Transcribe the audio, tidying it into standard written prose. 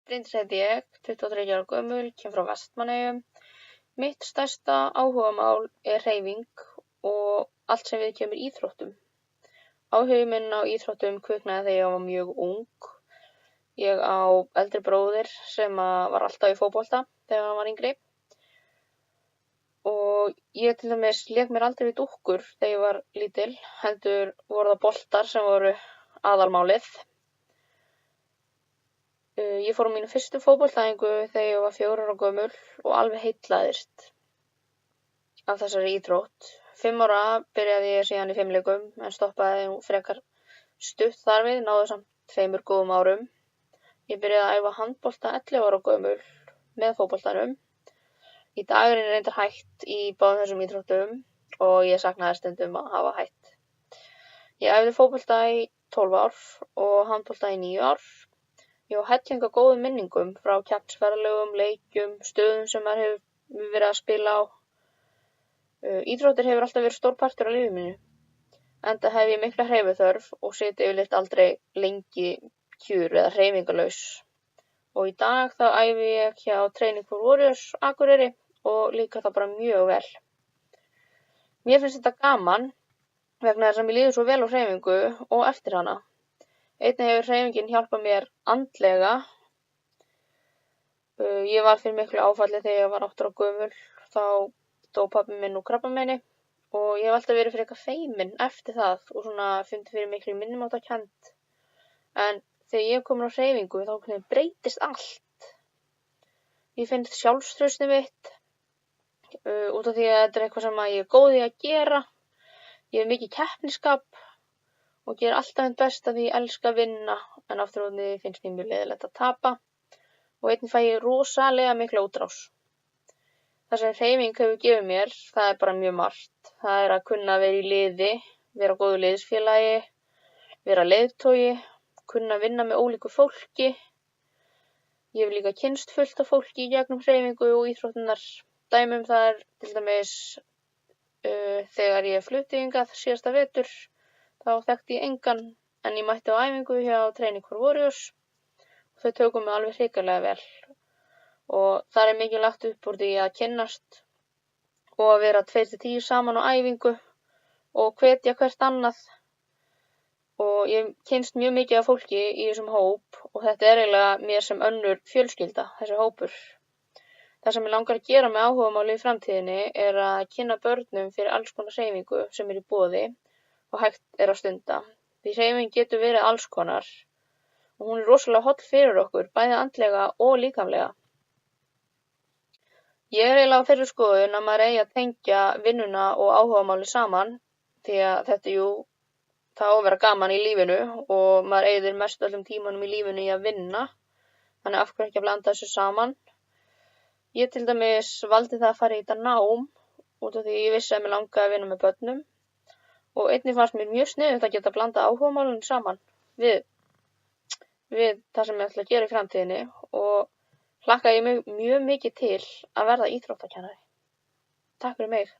Bryndís heiti ég, 23 ára gömul, kem frá Vestmannaeyjum. Mitt stærsta áhugamál hreyfing og allt sem viðkemur íþróttum. Áhugi minn á íþróttum kviknaði þegar ég var mjög ung. Ég á eldri bróðir sem var alltaf í fótbolta þegar hann var yngri. Og ég til dæmis lék mér aldrei við dúkkur þegar ég var lítil, heldur voru það boltar sem voru aðalmálið. Ég fór á mínu fyrstu fótboltaæfingu þegar ég var 4 ára gömul og alveg heillaðist af þessari íþrótt. 5 ára byrjaði ég síðan í fimleikum en stoppaði frekar stutt þar við, náði samt 2 góðum árum. Ég byrjaði að æfa handbolta 11 ára gömul með fótboltanum. Í dag er ég reyndar hætt í báðum þessum íþróttum og ég saknaði stundum að hafa hætt. Ég æfði fótbolta í 12 ár og handbolta í 9 ár. Ég á hellinga góðum minningum frá keppnisferðalögum, leikjum, stöðum sem maður hefur verið að spila á. Íþróttir hefur alltaf verið stór partur af lífi mínu. Enda hef ég mikla hreyfiþörf og sit yfirleitt aldrei lengi kjur eða hreyfingarlaus. Og í dag þá æfi ég hjá Training for Warriors Akureyri og líka það bara mjög vel. Mér finnst þetta gaman vegna þess að mér líður svo vel á hreyfingu og eftir hana. Einnig hefur hreyfingin hjálpað mér andlega. Ég var fyrir miklu áfalli þegar ég var 8 ára gömul. Þá dó pabbi minn úr krabbameini og ég hef alltaf verið frekar feimin eftir það og svona fundið fyrir miklu minnimáttarkennd. En þegar ég kom á hreyfingu þá breytist allt. Ég finn sjálfstraustið mitt út af því að þetta er eitthvað sem ég er góð í að gera. Ég hef mikið keppnisskap og ger alltaf mitt besta því ég elska að vinna en aftur á móti finnst mér mjög leiðilegt að tapa og einnig fæ ég rosalega mikla útrás. Það sem hreyfing hefur gefið mér, það er bara mjög margt. Það er að kunna vera í liði, vera góðu liðsfélagi, vera leiðtogi, kunna vinna með ólíku fólki. Ég hef líka kynnst fullt af fólki í gegnum hreyfingu og íþróttirnar. Dæmi um það er til dæmis þegar ég flutti hingað síðasta vetur. Þá þekkti ég engan en ég mætti á æfingu hjá Training for Warriors og þau tóku mig alveg hrikalega vel. Og þar er mikið lagt upp úr því að kynnast og að vera 2-10 saman á æfingu og hvetja hvert annað. Og ég kynnst mjög mikið af fólki í þessum hóp og þetta er eiginlega mér sem önnur fjölskylda, þessi hópur. Það sem ég langar að gera með áhugamáli í framtíðinni er að kynna börnum fyrir alls konar hreyfingu sem er í boði og hægt er að stunda. Því hreyfing getur verið alls konar og hún er rosalega holl fyrir okkur, bæði andlega og líkamlega. Ég er eiginlega á þeirri skoðun að maður eigi að tengja vinnuna og áhugamáli saman því að þetta það á að vera gaman í lífinu og maður eyðir mest öllum tímanum í lífinu í að vinna. Þannig af hverju ekki að blanda þessu saman. Ég til dæmis valdi það að fara í þetta nám út af því ég vissi að mig langaði að vinna með börnum. Og einnig fannst mér mjög sniðugt að geta blanda áhugamálunum saman við það sem ég ætla að gera í framtíðinni og hlakka ég mjög mikið til að verða íþróttakennari. Takk fyrir mig.